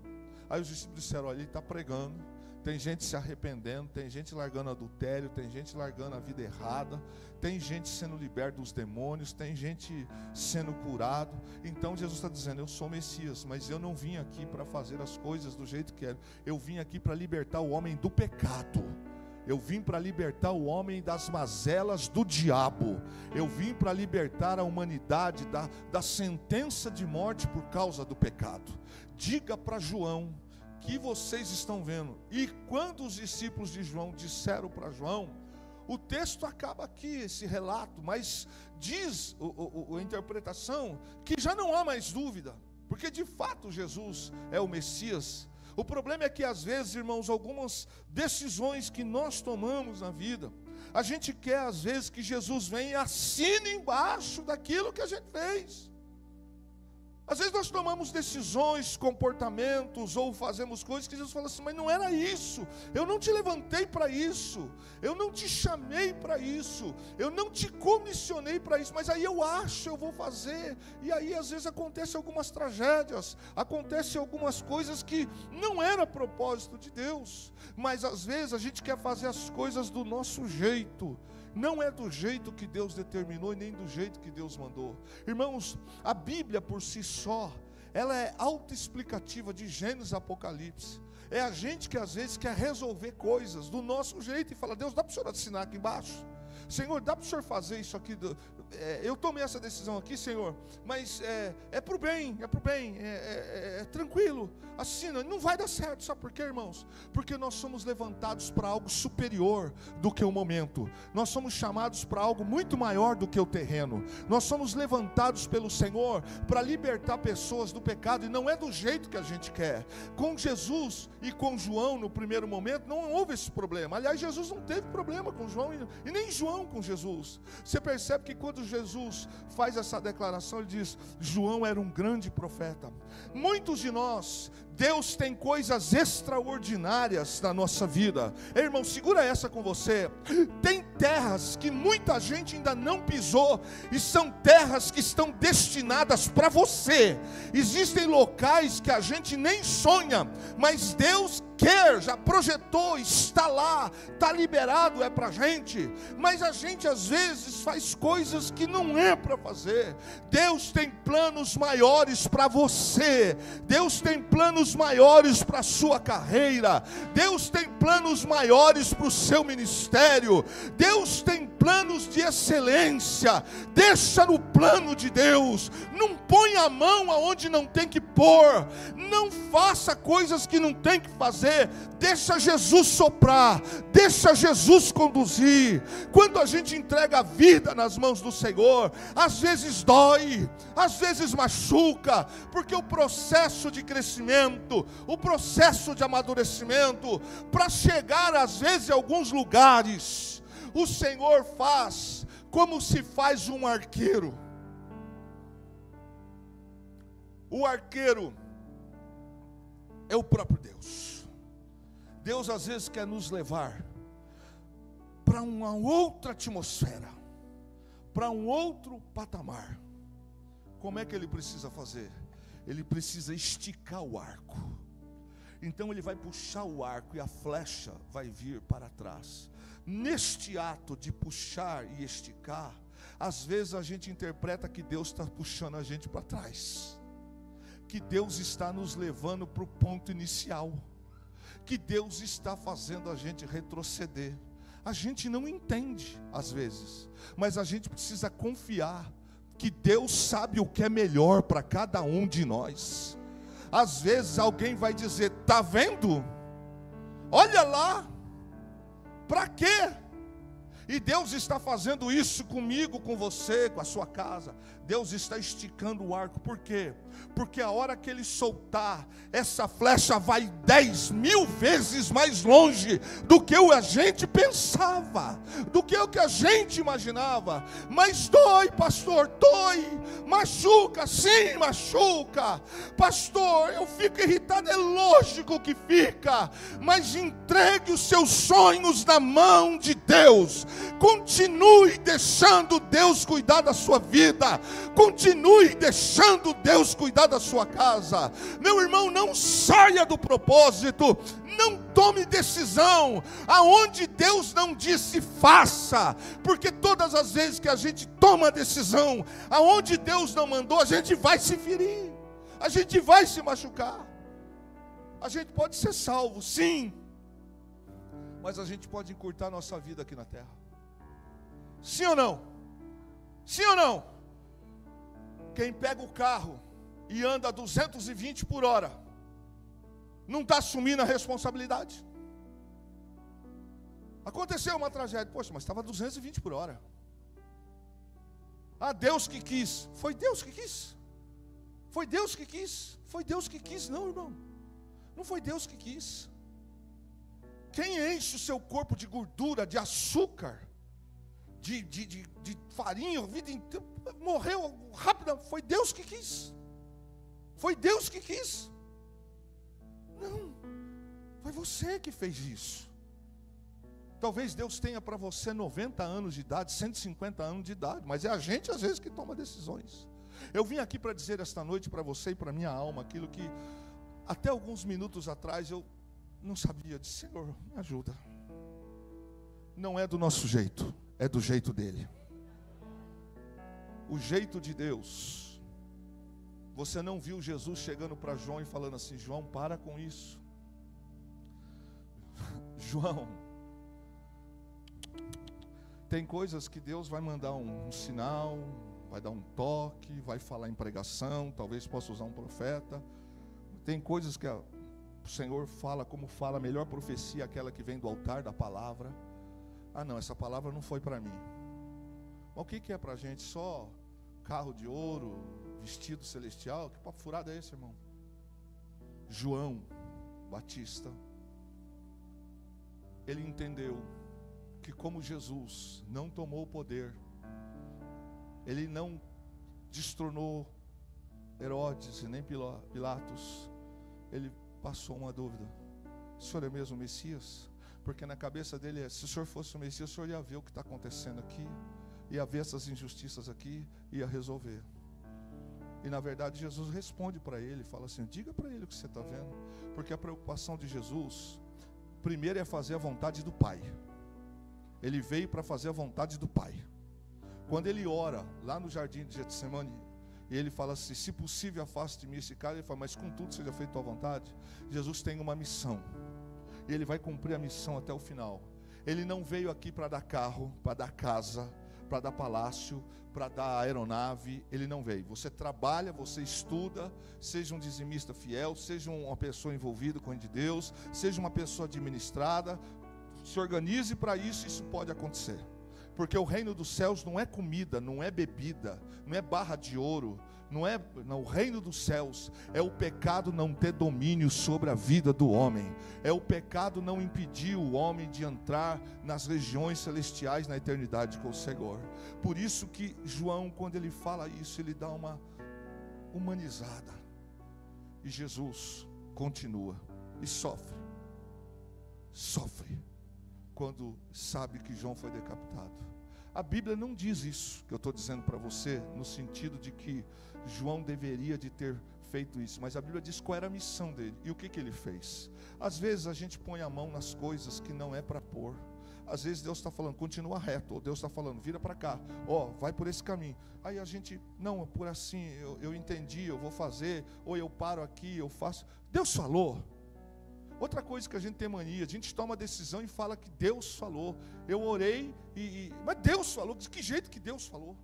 Aí os discípulos disseram, olha, ele está pregando, tem gente se arrependendo, tem gente largando adultério, tem gente largando a vida errada, tem gente sendo liberta dos demônios, tem gente sendo curado. Então Jesus está dizendo: eu sou Messias, mas eu não vim aqui para fazer as coisas do jeito que quero. Eu vim aqui para libertar o homem do pecado. Eu vim para libertar o homem das mazelas do diabo. Eu vim para libertar a humanidade da sentença de morte por causa do pecado. Diga para João que vocês estão vendo. E quando os discípulos de João disseram para João, o texto acaba aqui, esse relato, mas diz a interpretação que já não há mais dúvida, porque de fato Jesus é o Messias. O problema é que às vezes, irmãos, algumas decisões que nós tomamos na vida, a gente quer às vezes que Jesus venha e assine embaixo daquilo que a gente fez. Às vezes nós tomamos decisões, comportamentos, ou fazemos coisas que Jesus fala assim: mas não era isso, eu não te levantei para isso, eu não te chamei para isso, eu não te comissionei para isso, mas aí eu acho, eu vou fazer. E aí às vezes acontecem algumas tragédias, acontecem algumas coisas que não era propósito de Deus, mas às vezes a gente quer fazer as coisas do nosso jeito. Não é do jeito que Deus determinou e nem do jeito que Deus mandou. Irmãos, a Bíblia por si só, ela é autoexplicativa de Gênesis a Apocalipse. É a gente que às vezes quer resolver coisas do nosso jeito e fala: Deus, dá para o senhor assinar aqui embaixo? Senhor, dá para o senhor fazer isso aqui? Eu tomei essa decisão aqui, Senhor, mas é para o bem, é tranquilo, assina. Não vai dar certo, sabe por quê, irmãos? Porque nós somos levantados para algo superior do que o momento. Nós somos chamados para algo muito maior do que o terreno. Nós somos levantados pelo Senhor para libertar pessoas do pecado, e não é do jeito que a gente quer. Com Jesus e com João, no primeiro momento, não houve esse problema. Aliás, Jesus não teve problema com João, e nem João com Jesus. Você percebe que quando Jesus faz essa declaração, ele diz: João era um grande profeta. Muitos de nós, Deus tem coisas extraordinárias na nossa vida. Irmão, segura essa com você. Tem terras que muita gente ainda não pisou, e são terras que estão destinadas para você. Existem locais que a gente nem sonha, mas Deus quer, já projetou, está lá, está liberado, é para a gente. Mas a gente às vezes faz coisas que não é para fazer. Deus tem planos maiores para você. Deus tem planos maiores para a sua carreira. Deus tem planos maiores para o seu ministério. Deus tem planos de excelência. Deixa no plano de Deus. Não põe a mão aonde não tem que pôr. Não faça coisas que não tem que fazer. Deixa Jesus soprar, deixa Jesus conduzir. Quando a gente entrega a vida nas mãos do Senhor, às vezes dói, às vezes machuca, porque o processo de crescimento, o processo de amadurecimento, para chegar às vezes em alguns lugares, o Senhor faz como se faz um arqueiro. O arqueiro é o próprio Deus. Deus às vezes quer nos levar para uma outra atmosfera, para um outro patamar. Como é que ele precisa fazer? Ele precisa esticar o arco. Então ele vai puxar o arco e a flecha vai vir para trás. Neste ato de puxar e esticar, às vezes a gente interpreta que Deus está puxando a gente para trás, que Deus está nos levando para o ponto inicial, que Deus está fazendo a gente retroceder. A gente não entende às vezes, mas a gente precisa confiar que Deus sabe o que é melhor para cada um de nós. Às vezes alguém vai dizer: está vendo? Olha lá, para quê? E Deus está fazendo isso comigo, com você, com a sua casa. Deus está esticando o arco. Por quê? Porque a hora que Ele soltar, essa flecha vai 10.000 vezes mais longe do que a gente pensava, do que o que a gente imaginava. Mas dói, pastor, dói, machuca, sim, machuca. Pastor, eu fico irritado, é lógico que fica, mas entregue os seus sonhos na mão de Deus. Continue deixando Deus cuidar da sua vida. Continue deixando Deus cuidar da sua casa. Meu irmão, não saia do propósito. Não tome decisão aonde Deus não disse faça, porque todas as vezes que a gente toma decisão aonde Deus não mandou, a gente vai se ferir, a gente vai se machucar. A gente pode ser salvo, sim, mas a gente pode encurtar nossa vida aqui na terra. Sim ou não? Sim ou não? Quem pega o carro e anda 220 por hora, não está assumindo a responsabilidade. Aconteceu uma tragédia, poxa, mas estava 220 por hora. Ah, Deus que quis. Foi Deus que quis. Foi Deus que quis. Foi Deus que quis, não, irmão. Não foi Deus que quis. Quem enche o seu corpo de gordura, de açúcar, de farinha, a vida inteira, morreu rápido, foi Deus que quis. Foi Deus que quis. Não, foi você que fez isso. Talvez Deus tenha para você 90 anos de idade, 150 anos de idade, mas é a gente às vezes que toma decisões. Eu vim aqui para dizer esta noite para você e para minha alma aquilo que até alguns minutos atrás eu não sabia. Eu disse: Senhor, me ajuda. Não é do nosso jeito, é do jeito dele. O jeito de Deus. Você não viu Jesus chegando para João e falando assim: João, para com isso. João, tem coisas que Deus vai mandar um sinal, vai dar um toque, vai falar em pregação, talvez possa usar um profeta. Tem coisas que o Senhor fala, como fala, a melhor profecia é aquela que vem do altar da palavra. Ah não, essa palavra não foi para mim. Mas o que é para a gente? Só carro de ouro, vestido celestial? Que papo furado é esse, irmão? João Batista, ele entendeu que como Jesus não tomou o poder, ele não destronou Herodes e nem Pilatos, ele passou uma dúvida: o senhor é mesmo o Messias? Porque na cabeça dele é: se o senhor fosse o Messias, o senhor ia ver o que está acontecendo aqui, ia ver essas injustiças aqui, ia resolver. E na verdade Jesus responde para ele, fala assim: diga para ele o que você está vendo, porque a preocupação de Jesus primeiro é fazer a vontade do Pai. Ele veio para fazer a vontade do Pai. Quando ele ora lá no jardim de Getsemane, e ele fala assim: se possível afaste de mim esse cara, ele fala: mas contudo seja feita a tua vontade. Jesus tem uma missão, e ele vai cumprir a missão até o final. Ele não veio aqui para dar carro, para dar casa, para dar palácio, para dar aeronave. Ele não veio. Você trabalha, você estuda, seja um dizimista fiel, seja uma pessoa envolvida com o reino de Deus, seja uma pessoa administrada, se organize para isso. Isso pode acontecer, porque o reino dos céus não é comida, não é bebida, não é barra de ouro, não, o reino dos céus é o pecado não ter domínio sobre a vida do homem, é o pecado não impedir o homem de entrar nas regiões celestiais na eternidade com o Senhor. Por isso que João, quando ele fala isso, ele dá uma humanizada, e Jesus continua e sofre quando sabe que João foi decapitado. A Bíblia não diz isso que eu estou dizendo para você, no sentido de que João deveria de ter feito isso, mas a Bíblia diz qual era a missão dele e o que ele fez. Às vezes a gente põe a mão nas coisas que não é para pôr. Às vezes Deus está falando, continua reto, ou Deus está falando, vira para cá, vai por esse caminho. Aí a gente, não, por assim, eu entendi, eu vou fazer, ou eu paro aqui, eu faço. Deus falou. Outra coisa que a gente tem mania, a gente toma decisão e fala que Deus falou. Eu orei, mas Deus falou. De que jeito que Deus falou?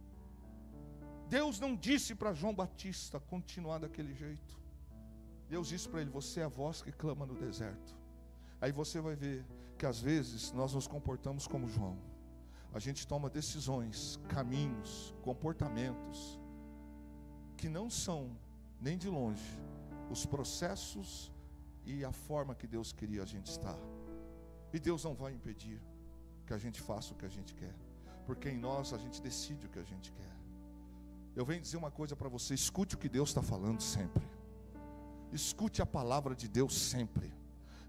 Deus não disse para João Batista continuar daquele jeito. Deus disse para ele: você é a voz que clama no deserto. Aí você vai ver que às vezes nós nos comportamos como João. A gente toma decisões, caminhos, comportamentos que não são nem de longe os processos e a forma que Deus queria a gente estar. E Deus não vai impedir que a gente faça o que a gente quer, porque em nós a gente decide o que a gente quer. Eu venho dizer uma coisa para você: escute o que Deus está falando sempre. Escute a palavra de Deus sempre.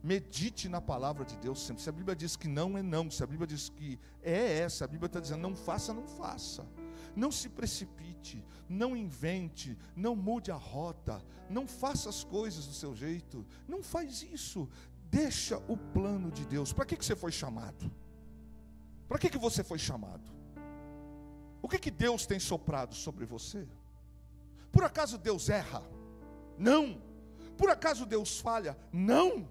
Medite na palavra de Deus sempre. Se a Bíblia diz que não, é não. Se a Bíblia diz que é, se a Bíblia está dizendo não faça, não faça. Não se precipite, não invente, não mude a rota, não faça as coisas do seu jeito. Não faz isso. Deixa o plano de Deus. Para que você foi chamado? Para que você foi chamado? O que Deus tem soprado sobre você? Por acaso Deus erra? Não. Por acaso Deus falha? Não.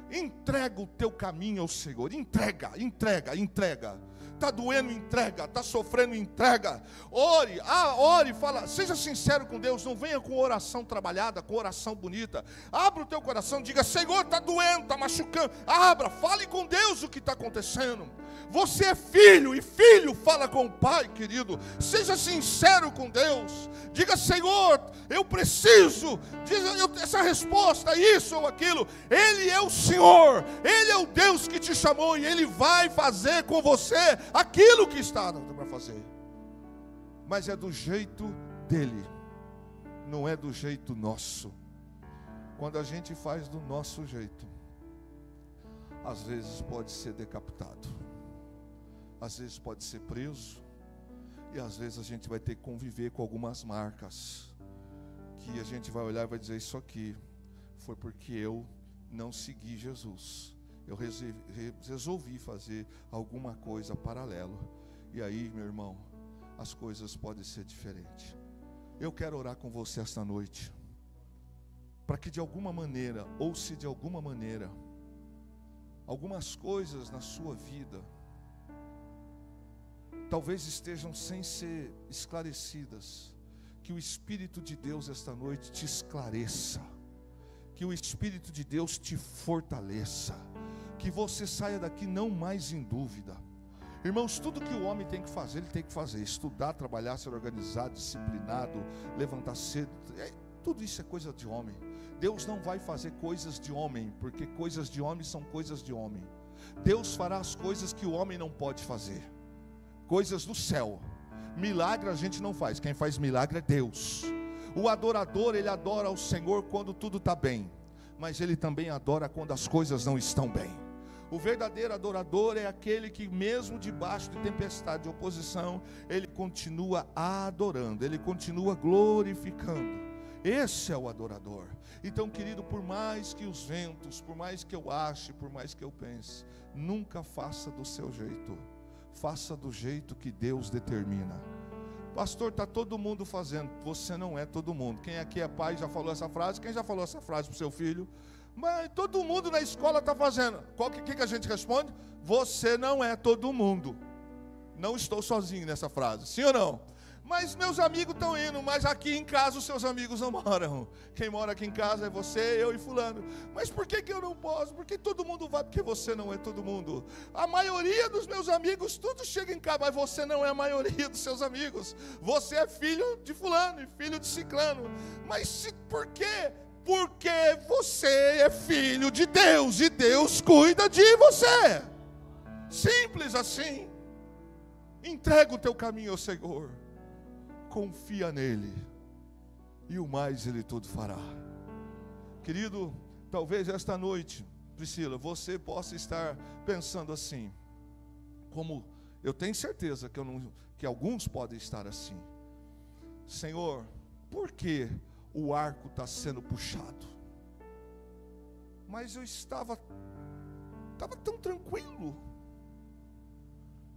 Entrega o teu caminho ao Senhor. Entrega. Está doendo, entrega. Está sofrendo, entrega. Ore, fala. Seja sincero com Deus. Não venha com oração trabalhada, com oração bonita. Abra o teu coração, diga: Senhor, está doendo, está machucando. Abra, fale com Deus o que está acontecendo. Você é filho, e filho fala com o pai, querido. Seja sincero com Deus. Diga: Senhor, eu preciso essa resposta, isso ou aquilo. Ele é o Senhor, Ele é o Deus que te chamou, e Ele vai fazer com você aquilo que está para fazer. Mas é do jeito dele, não é do jeito nosso. Quando a gente faz do nosso jeito, às vezes pode ser decapitado, às vezes pode ser preso, e às vezes a gente vai ter que conviver com algumas marcas, que a gente vai olhar e vai dizer: isso aqui foi porque eu não segui Jesus. Eu resolvi fazer alguma coisa paralelo. E aí, meu irmão, as coisas podem ser diferentes. Eu quero orar com você esta noite, para que de alguma maneira, ou se de alguma maneira, algumas coisas na sua vida talvez estejam sem ser esclarecidas, que o Espírito de Deus esta noite te esclareça, que o Espírito de Deus te fortaleça, que você saia daqui não mais em dúvida. Irmãos, tudo que o homem tem que fazer, ele tem que fazer: estudar, trabalhar, ser organizado, disciplinado, levantar cedo. Tudo isso é coisa de homem. Deus não vai fazer coisas de homem, porque coisas de homem são coisas de homem. Deus fará as coisas que o homem não pode fazer, coisas do céu. Milagre a gente não faz, quem faz milagre é Deus. O adorador, ele adora ao Senhor quando tudo está bem, mas ele também adora quando as coisas não estão bem. O verdadeiro adorador é aquele que, mesmo debaixo de tempestade, de oposição, ele continua adorando, ele continua glorificando. Esse é o adorador. Então, querido, por mais que os ventos, por mais que eu ache, por mais que eu pense, nunca faça do seu jeito. Faça do jeito que Deus determina. Pastor, está todo mundo fazendo. Você não é todo mundo. Quem aqui é pai já falou essa frase? Quem já falou essa frase para o seu filho? Mas todo mundo na escola está fazendo. O que a gente responde? Você não é todo mundo. Não estou sozinho nessa frase, sim ou não? Mas meus amigos estão indo, mas aqui em casa os seus amigos não moram. Quem mora aqui em casa é você, eu e fulano. Mas por que eu não posso? Porque todo mundo vai, porque você não é todo mundo. A maioria dos meus amigos, tudo chega em casa, mas você não é a maioria dos seus amigos. Você é filho de fulano e filho de ciclano. Mas por quê? Porque você é filho de Deus e Deus cuida de você. Simples assim. Entrega o teu caminho ao Senhor. Confia nele, e o mais ele tudo fará. Querido, talvez esta noite, Priscila, você possa estar pensando assim, como eu tenho certeza que alguns podem estar assim: Senhor, por que o arco está sendo puxado? Mas eu estava tão tranquilo.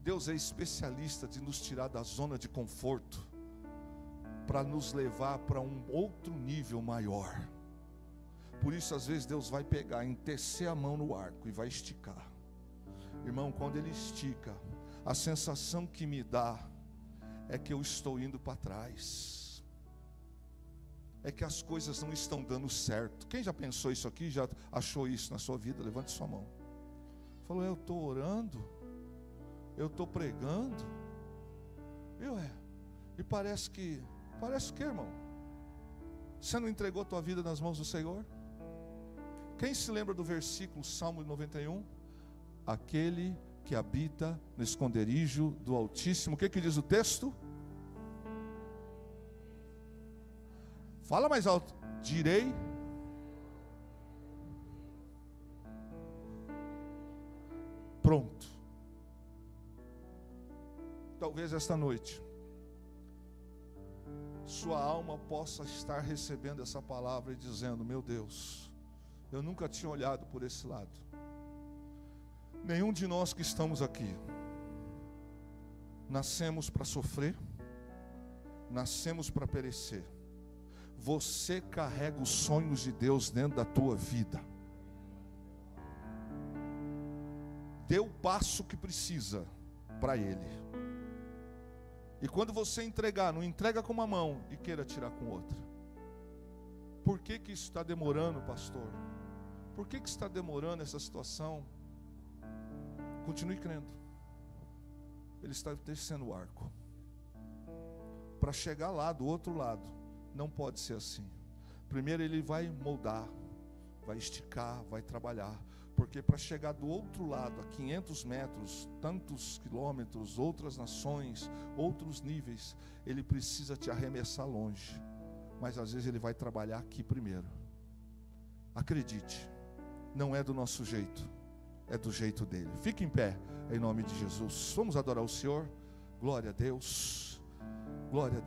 Deus é especialista de nos tirar da zona de conforto, para nos levar para um outro nível maior. Por isso, às vezes, Deus vai pegar, entecer a mão no arco e vai esticar. Irmão, quando Ele estica, a sensação que me dá é que eu estou indo para trás, é que as coisas não estão dando certo. Quem já pensou isso aqui, já achou isso na sua vida? Levante sua mão. Falou: eu estou orando, eu estou pregando, e parece que, irmão, você não entregou a tua vida nas mãos do Senhor? Quem se lembra do versículo Salmo 91? Aquele que habita no esconderijo do Altíssimo. O que diz o texto? Fala mais alto. Direi. pronto. Talvez esta noite sua alma possa estar recebendo essa palavra e dizendo: meu Deus, eu nunca tinha olhado por esse lado. Nenhum de nós que estamos aqui nascemos para sofrer, nascemos para perecer. Você carrega os sonhos de Deus dentro da tua vida. Dê o passo que precisa para Ele. E quando você entregar, não entrega com uma mão e queira tirar com outra. Por que isso está demorando, pastor? Por que está demorando essa situação? Continue crendo. Ele está descendo o arco. Para chegar lá, do outro lado, não pode ser assim. Primeiro ele vai moldar, vai esticar, vai trabalhar. Porque para chegar do outro lado, a 500 metros, tantos quilômetros, outras nações, outros níveis, ele precisa te arremessar longe. Mas às vezes ele vai trabalhar aqui primeiro. Acredite, não é do nosso jeito, é do jeito dele. Fique em pé, em nome de Jesus. Vamos adorar o Senhor. Glória a Deus. Glória a Deus.